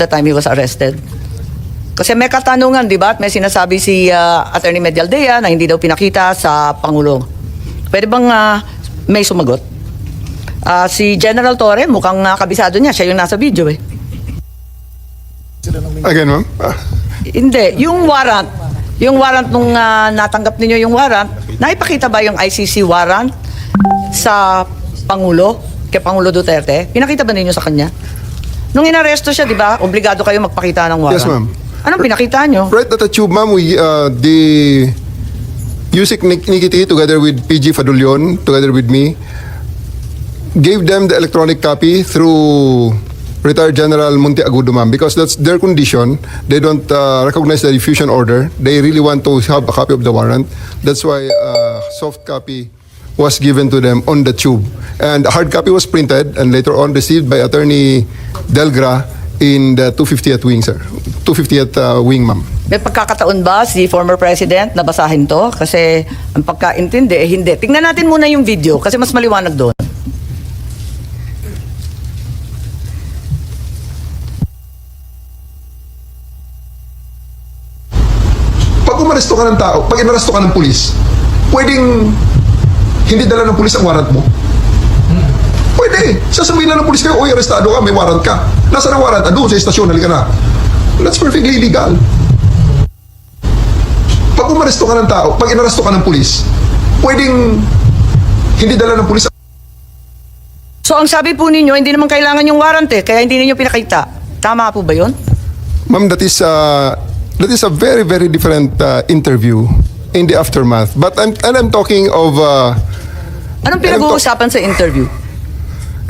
the time he was arrested? Kasi may katanungan, di ba? At may sinasabi si Attorney Medialdea na hindi daw pinakita sa Pangulo. Pwede bang may sumagot? Si General Torre, mukhang kabisado niya. Siya yung nasa video eh. Again, ma'am? Hindi. Yung warrant nung natanggap ninyo yung warrant, naipakita ba yung ICC warrant sa Pangulo, kay Pangulo Duterte? Pinakita ba ninyo sa kanya? Nung inaresto siya, di ba, obligado kayo magpakita ng warrant. Yes, ma'am. Anong pinakita nyo? Right at the tube, ma'am, the Yusek Nikiti, together with PG Fadulyon, together with me, gave them the electronic copy through retired General Monteagudo, ma'am, because that's their condition. They don't recognize the diffusion order. They really want to have a copy of the warrant. That's why soft copy was given to them on the tube. And a hard copy was printed and later on received by Attorney Delgra in the 250th wing, sir. 250th wing, ma'am. May pagkakataon ba si former president na basahin to? Kasi ang pagkaintindi, hindi. Tingnan natin muna yung video kasi mas maliwanag doon. Pag umaresto ka ng tao, pag inaresto ka ng pulis, pwedeng hindi dala ng pulis ang warrant mo? Pwede. Sasabihin lang ng pulis kayo, oy, arestado ka, may warrant ka. Nasaan ang warrant? Doon sa estasyon, halika na. That's perfectly illegal. Pag umaresto ka ng tao, pag inaresto ka ng pulis, pwedeng hindi dala ng pulis. So ang sabi po ninyo, hindi naman kailangan yung warrant eh, kaya hindi ninyo pinakita. Tama po ba yun? Ma'am, that is a very, very different interview in the aftermath. But I'm talking of... Anong pinag-uusapan sa interview?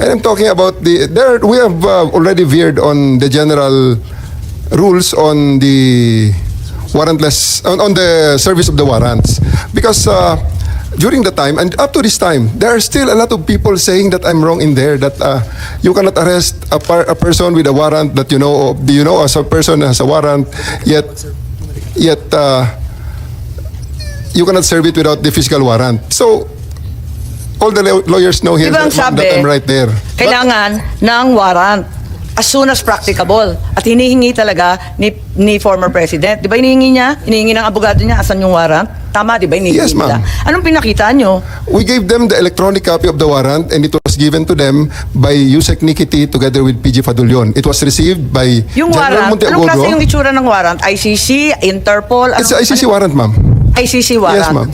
And I'm talking about we have already veered on the general rules on the warrantless, on the service of the warrants. Because during the time, and up to this time, there are still a lot of people saying that I'm wrong in there, that you cannot arrest a person with a warrant that you know as a person has a warrant, yet you cannot serve it without the physical warrant. So, all the lawyers know here Diba that I'm right there. Kailangan ng warrant as soon as practicable. At hinihingi talaga ni former president. Di ba hinihingi niya? Hinihingi ng abogado niya, asan yung warrant? Tama, di ba? Hinihingi Yes, ma'am. nila. Anong pinakita nyo? We gave them the electronic copy of the warrant and it was given to them by Yusek Nikiti together with PG Fadulyon. It was received by Yung General warrant, anong klase yung Monteagudo. itsura ng warrant? ICC, Interpol? It's a ICC warrant, ma'am. ICC warrant. Yes, ma'am.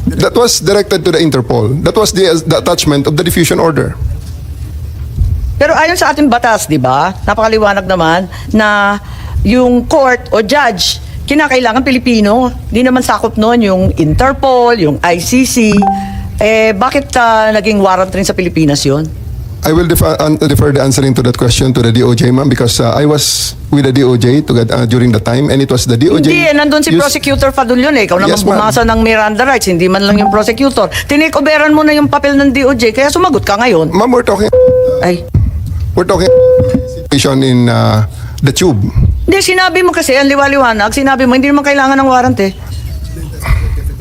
That was directed to the Interpol. That was the attachment of the diffusion order. Pero ayon sa ating batas, di ba? Napakaliwanag naman na yung court o judge, kinakailangan Pilipino. Di naman sakop noon yung Interpol, yung ICC. Bakit naging warrant rin sa Pilipinas yun? I will defer the answering to that question to the DOJ, ma'am, because I was with the DOJ during the time, and it was the DOJ. Hindi, nandun si Prosecutor Fadulyon eh. Ikaw naman Yes, ma'am. bumasa ng Miranda rights, hindi man lang yung prosecutor. Tinikoberan mo na yung papel ng DOJ, kaya sumagot ka ngayon. Ma'am, we're talking situation in the tube. Hindi, sinabi mo kasi, ang liwaliwanag, sinabi mo, hindi naman kailangan ng warrant eh.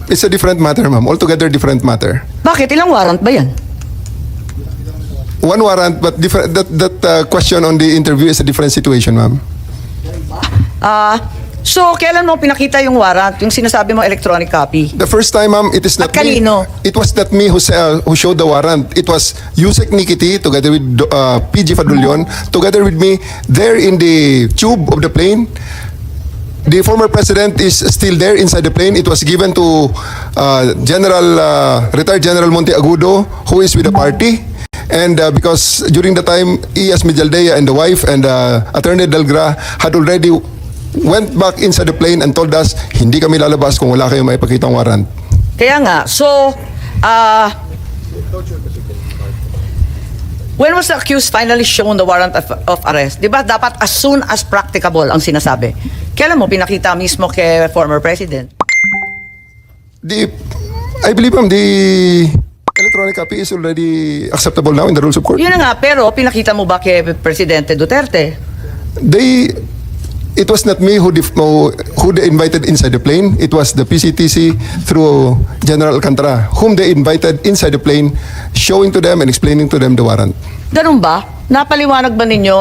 It's a different matter, ma'am. Altogether different matter. Bakit? Ilang warrant ba yan? One warrant, but different. That question on the interview is a different situation, ma'am. So, kailan mo pinakita yung warrant? Yung sinasabi mo electronic copy? The first time, ma'am, it is not At kanino? me. It was not me who showed the warrant. It was Yusek Nikiti together with PG Fadulyon, together with me there in the tube of the plane. The former president is still there inside the plane. It was given to retired General Monteagudo, who is with the party. And because during the time, E.S. Medialdea and the wife and Attorney Delgra had already went back inside the plane and told us, hindi kami lalabas kung wala kayong maipakitang warrant. Kaya nga, so, when was the accused finally shown the warrant of arrest? Di ba dapat as soon as practicable ang sinasabi? Kailan mo pinakita mismo kay former president? I believe, ma'am, the electronic copy is already acceptable now in the rules of court. Yun na nga, pero pinakita mo ba kay Presidente Duterte? It was not me who they invited inside the plane. It was the PCTC through General Alcantara, whom they invited inside the plane, showing to them and explaining to them the warrant. Ganun ba? napaliwanag ba ninyo,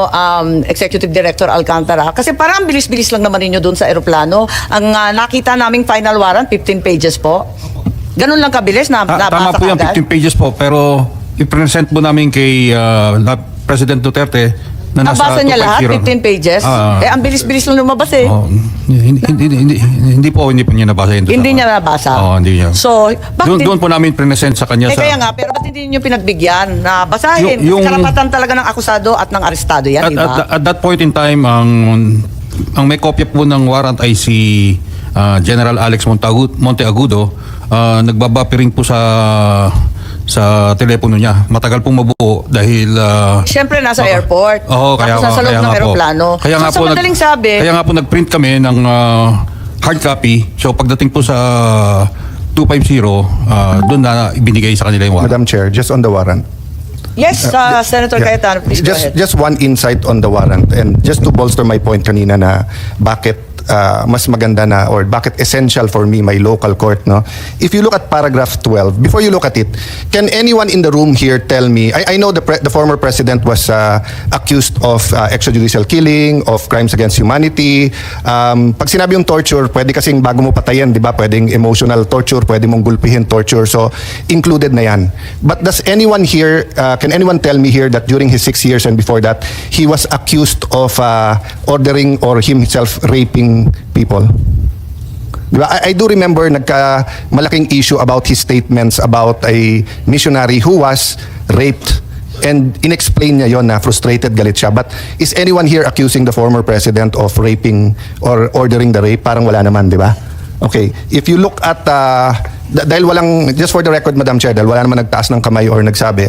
Executive Director Alcantara? Kasi parang ang bilis-bilis lang naman ninyo doon sa eroplano. Ang nakita naming final warrant, 15 pages po. Ganun lang kabilis na Tama nabasa po yung kaagad? 15 pages po, pero i-present po namin kay President Duterte na nasa Nabasa niya lahat, 15 pages? Ang bilis-bilis lang lumabas eh. Hindi po niya nabasa yun. Hindi niya nabasa? Hindi niya. So, bakit Doon po namin present sa kanya. kaya nga, pero ba't hindi niyo pinagbigyan na basahin? Yung- Kasi karapatan talaga ng akusado at ng arestado yan, di ba? At that point in time, ang may kopya po ng warrant ay si General Alex Monteagudo. Nagbabapiring po sa telepono niya. Matagal pong mabuo dahil Siyempre, nasa airport. Oo, kaya Tapos nasa loob kaya ng nga po. aeroplano. Kaya nga So, po madaling sabi, Kaya nga po nagprint kami ng hard copy. So pagdating po sa 250, doon na ibinigay sa kanila yung warrant. Madam Chair, just on the warrant. yes, Senator Yeah. Cayetano, please go ahead. Just one insight on the warrant, and just to bolster my point kanina na bakit mas maganda na, or bakit essential for me my local court, no? If you look at paragraph 12, before you look at it, can anyone in the room here tell me, I know the former president was accused of extrajudicial killing, of crimes against humanity. Pag sinabi yung torture, pwede kasing bago mo patayin, di ba? Pwedeng emotional torture, pwede mong gulpihin torture, so included na yan. But does anyone here, can anyone tell me here that during his 6 years and before that, he was accused of ordering or himself raping people? Diba? I do remember malaking issue about his statements about a missionary who was raped, and inexplain niya yon na frustrated, galit siya. But is anyone here accusing the former president of raping or ordering the rape? Parang wala naman, di ba? Okay, if you look at dahil walang, just for the record, Madam Chair, dahil wala naman nagtaas ng kamay or nagsabi,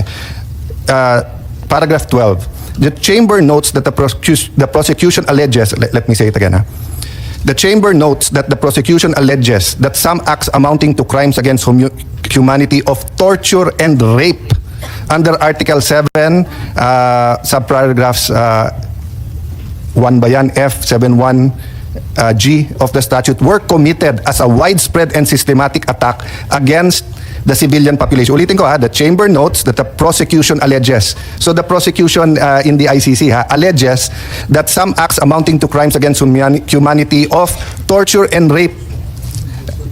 paragraph 12, the chamber notes that the prosecution alleges, let me say it again, the chamber notes that the prosecution alleges that some acts amounting to crimes against humanity of torture and rape under Article 7, subparagraphs 1 ba yan, F, 71, G of the statute were committed as a widespread and systematic attack against the civilian population. Ulitin ko, the chamber notes that the prosecution alleges. So the prosecution in the ICC alleges that some acts amounting to crimes against humanity of torture and rape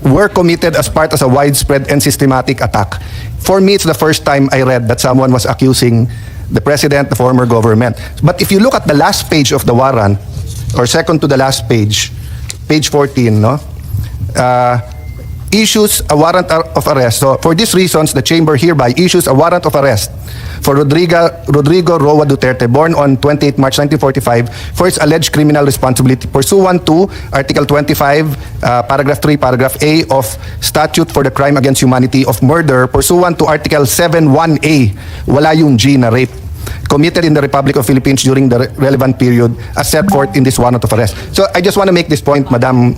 were committed as part of a widespread and systematic attack. For me, it's the first time I read that someone was accusing the president, the former government. But if you look at the last page of the warrant, or second to the last page, page 14, no? Issues a warrant of arrest. So for these reasons, the chamber hereby issues a warrant of arrest for Rodrigo Roa Duterte, born on 28 March 1945, for his alleged criminal responsibility pursuant to Article 25, Paragraph 3, Paragraph A of Statute for the Crime Against Humanity of Murder, pursuant to Article 7(1)(a), wala yung G na rape, committed in the Republic of Philippines during the relevant period as set forth in this warrant of arrest. So I just want to make this point, Madam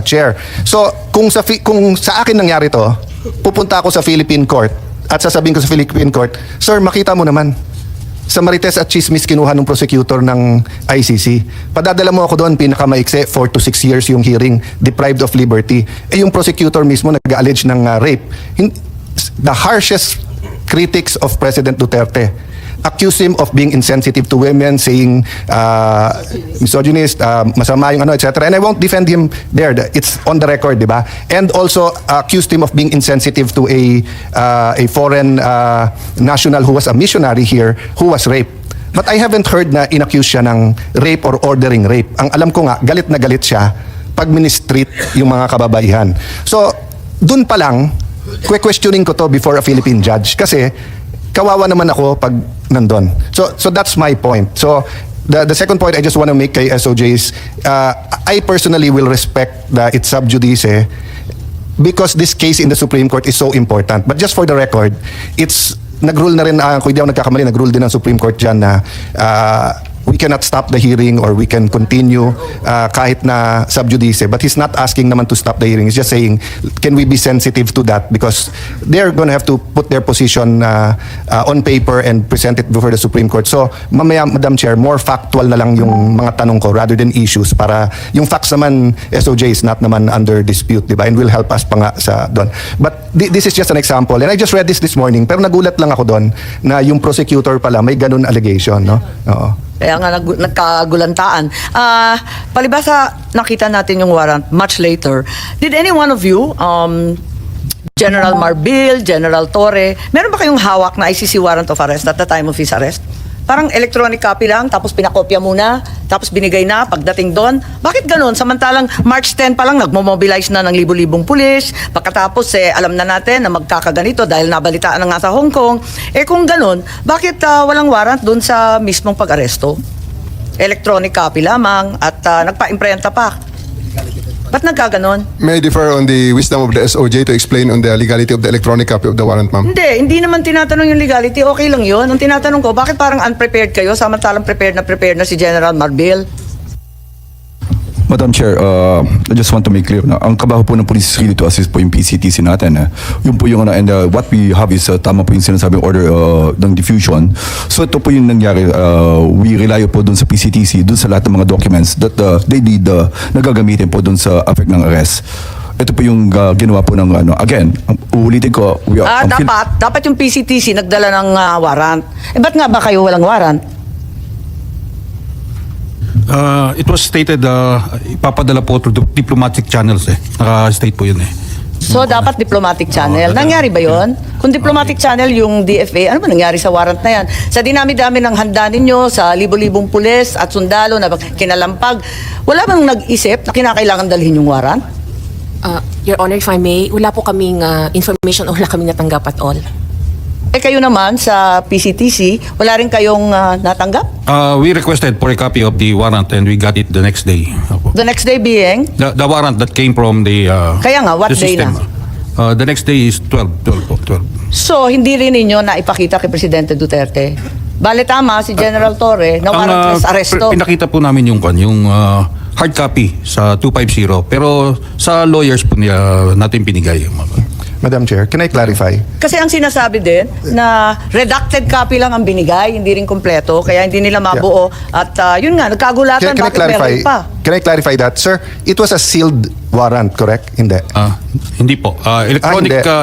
Chair. So kung sa akin nangyari to, pupunta ako sa Philippine Court at sasabihin ko sa Philippine Court, sir, makita mo naman, sa Marites at Chismis kinuha ng prosecutor ng ICC. Padadala mo ako doon, pinakamaikse, 4 to 6 years yung hearing, deprived of liberty. Yung prosecutor mismo nag-allege ng rape. The harshest critics of President Duterte accuse him of being insensitive to women, saying misogynist, masama yung etc. And I won't defend him there. It's on the record, di ba? And also accused him of being insensitive to a foreign national who was a missionary here who was raped. But I haven't heard na inaccuse siya ng rape or ordering rape. Ang alam ko nga, galit na galit siya pag ministreat yung mga kababaihan. So, dun pa lang, questioning ko to before a Philippine judge. Kasi, kawawa naman ako pag nandun. So that's my point. So the second point I just want to make kay SOJ is I personally will respect its sub judice because this case in the Supreme Court is so important. But just for the record, it's nag-rule na rin, kung hindi ako nagkakamali, nag-rule din ang Supreme Court dyan na we cannot stop the hearing or we can continue kahit na sub judice. But he's not asking naman to stop the hearing. He's just saying, can we be sensitive to that? Because they're going to have to put their position on paper and present it before the Supreme Court. So, mamaya, Madam Chair, more factual na lang yung mga tanong ko rather than issues para yung facts naman, SOJ is not naman under dispute, di ba? And will help us pa nga sa doon. But this is just an example. And I just read this morning, pero nagulat lang ako doon na yung prosecutor pala may ganun allegation, no? Oo. Kaya nga nagkagulantaan. Palibasa, nakita natin yung warrant much later. Did any one of you, General Marbil, General Torre, meron ba kayong hawak na ICC warrant of arrest at the time of his arrest? Parang electronic copy lang, tapos pinakopya muna, tapos binigay na pagdating doon. Bakit ganun? Samantalang March 10 pa lang, nagmo-mobilize na ng libo-libong pulis. Pagkatapos, alam na natin na magkakaganito dahil nabalitaan na nga sa Hong Kong. Kung ganun, bakit walang warrant doon sa mismong pag-aresto? Electronic copy lamang at nagpa-imprenta pa. Ba't nagkaganon? May I differ on the wisdom of the SOJ to explain on the legality of the electronic copy of the warrant, ma'am? Hindi naman tinatanong yung legality. Okay lang yun. Ang tinatanong ko, bakit parang unprepared kayo samantalang prepared na si General Marbil? Madam Chair, I just want to make clear na ang kabaho po ng police is really to assist po yung PCTC natin. Yun po yung and what we have is tama po yung sinasabing order ng diffusion. So ito po yung nangyari. We rely po dun sa PCTC, dun sa lahat ng mga documents that they need na gagamitin po dun sa effect ng arrest. Ito po yung ginawa po ng again, uulitin ko. Dapat yung PCTC nagdala ng warrant. Ba't nga ba kayo walang warrant? It was stated, ipapadala po through diplomatic channels Naka-state po yun So, dapat diplomatic channel. Nangyari ba yon? Kung diplomatic channel yung DFA, ano ba nangyari sa warrant na yan? Sa dinami-dami ng handa ninyo, sa libo-libong pulis at sundalo na kinalampag, wala bang nag-isip na kinakailangan dalhin yung warrant? Your Honor, if I may, wala po kaming information o wala kaming natanggap at all. Kayo naman sa PCTC, wala rin kayong natanggap? We requested for a copy of the warrant and we got it the next day. The next day being? The warrant that came from the Kaya nga, what the day system. The next day is 12. So, hindi rin ninyo na ipakita kay Presidente Duterte? Bale tama, si General Torre, na warrantless arresto. Pinakita po namin yung hard copy sa 250, pero sa lawyers po natin pinigay. Madam Chair, can I clarify? Kasi ang sinasabi din na redacted copy lang ang binigay, hindi rin kompleto, kaya hindi nila mabuo. At yun nga, nagkagulatan, bakit meron pa? Can I clarify that? Sir, it was a sealed warrant, correct? Hindi. Hindi po.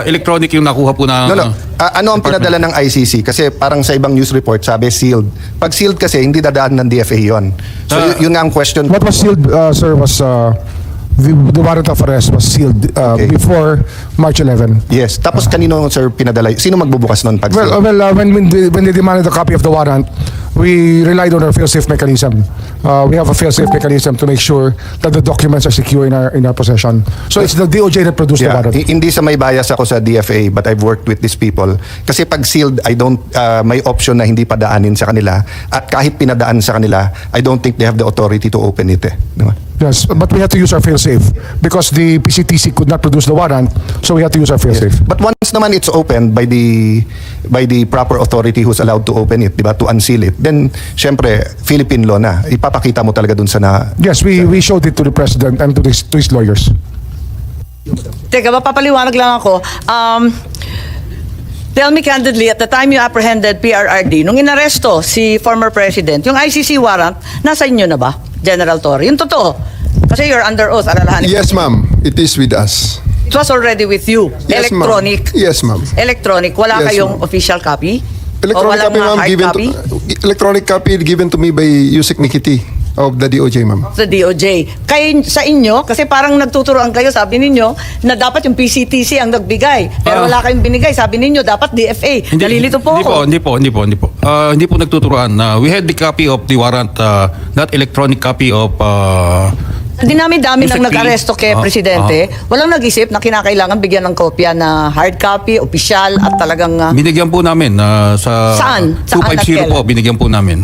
Electronic yung nakuha po na... No. Ano ang pinadala ng ICC? Kasi parang sa ibang news report, sabi sealed. Pag sealed kasi, hindi dadaan ng DFA yon. So yun nga ang question. What was sealed, sir, was the warrant of arrest was sealed before March 11. Yes. Tapos kanino, sir, pinadala? Sino magbubukas nun pag sealed? When they demanded a copy of the warrant, we relied on our fail-safe mechanism. We have a fail-safe mechanism to make sure that the documents are secure in our possession. So it's the DOJ that produced the warrant. Hindi sa may bias ako sa DFA, but I've worked with these people. Kasi pag sealed, may option na hindi padaanin sa kanila. At kahit pinadaan sa kanila, I don't think they have the authority to open it. Diba? Yes, but we had to use our fail-safe because the PCTC could not produce the warrant, so we had to use our fail-safe. But once naman it's opened by the proper authority who's allowed to open it, diba, to unseal it, then syempre Philippine law na. Ipapakita mo talaga dun sa Yes, we showed it to the president and to his lawyers. Teka, mapapaliwanag lang ako. Tell me candidly, at the time you apprehended PRRD, nung inaresto si former president, yung ICC warrant, nasa inyo na ba, General Torre? Yung totoo. Kasi you're under oath, alalahanin. Yes, ma'am. It is with us. It was already with you. Yes, ma'am. Electronic. Yes, ma'am. Electronic. Wala Yes, kayong ma'am. official copy? Electronic copy, ma'am, hard copy? electronic copy given to me by Yusek Nikiti of the DOJ, ma'am. Sa DOJ. Sa inyo, kasi parang nagtuturoan kayo, sabi ninyo, na dapat yung PCTC ang nagbigay. Pero wala kayong binigay. Sabi ninyo, dapat DFA. Nalilito po ako. Hindi po. Hindi po nagtuturoan. We had the copy of the warrant, not electronic copy of... Dinami-dami nang Yusek P. nag-aresto kay Presidente. Walang nag-isip na kinakailangan bigyan ng kopya na hard copy, opisyal, at talagang... binigyan po namin sa... Saan? Saan at 250 kailan? po, binigyan po namin.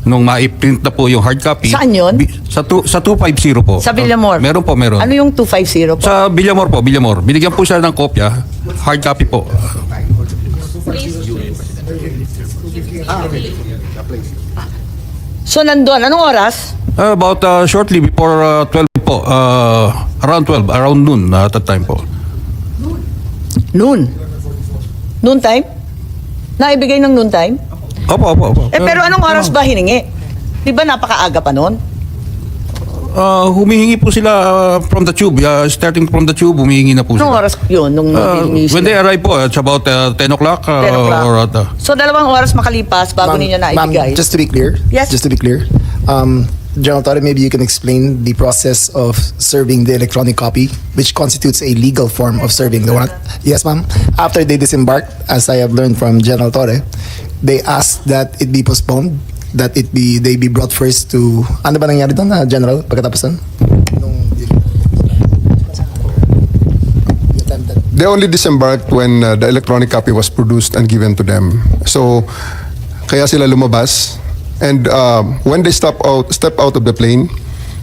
Nung ma-print na po yung hard copy. Saan yun? Sa 250 po. Sa Villamor? Meron po. Ano yung 250 po? Sa Villamor po, Villamor. Binigyan po siya ng kopya, hard copy po. So nandun, anong oras? About shortly before 12 po, around 12, around noon at that time po. Noon. Noon time? Naibigay ng noon time? Opo. Pero anong oras ba hiningi? Di ba napakaaga pa noon? Humihingi po sila from the tube. Starting from the tube, humihingi na po Anong sila. oras yun? Nung hiningi When they sila? arrive po, it's about 10 o'clock. 10 o'clock. Or at, So 2 oras makalipas bago ninyo naibigay? Ma'am, just to be clear. Yes. Just to be clear. General Torre, maybe you can explain the process of serving the electronic copy, which constitutes a legal form of serving the warrant. Yes, ma'am. After they disembarked, as I have learned from General Torre, they asked that it be postponed, that they be brought first to, ano ba nangyari doon, General, pagkatapos doon? They only disembarked when the electronic copy was produced and given to them. So, kaya sila lumabas. And when they step out of the plane,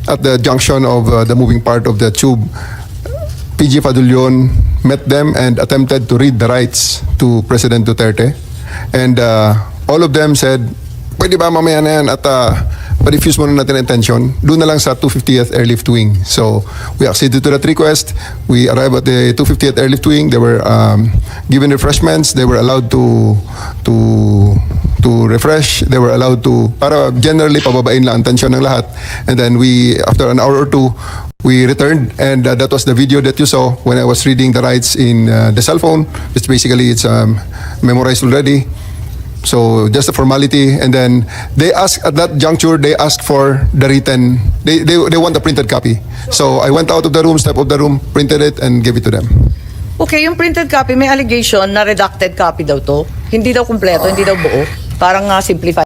at the junction of the moving part of the tube, PG Fadulion met them and attempted to read the rights to President Duterte. And all of them said, pwede ba mamaya na yan at pa-diffuse muna natin ang attention. Doon na lang sa 250th Airlift Wing. So we acceded to that request. We arrived at the 250th Airlift Wing. They were given refreshments. They were allowed to refresh. They were allowed to, para generally pababain lang ang tension ng lahat. And then we, after an hour or two, we returned, and that was the video that you saw when I was reading the rights in the cell phone. It's basically, it's memorized already. So just a formality, and then they asked at that juncture. They asked for the written. They want a printed copy. So I went out of the room, stepped out of the room, printed it, and gave it to them. Okay, yung printed copy, may allegation na redacted copy daw to. Hindi daw kumpleto, hindi daw buo. Parang simplified.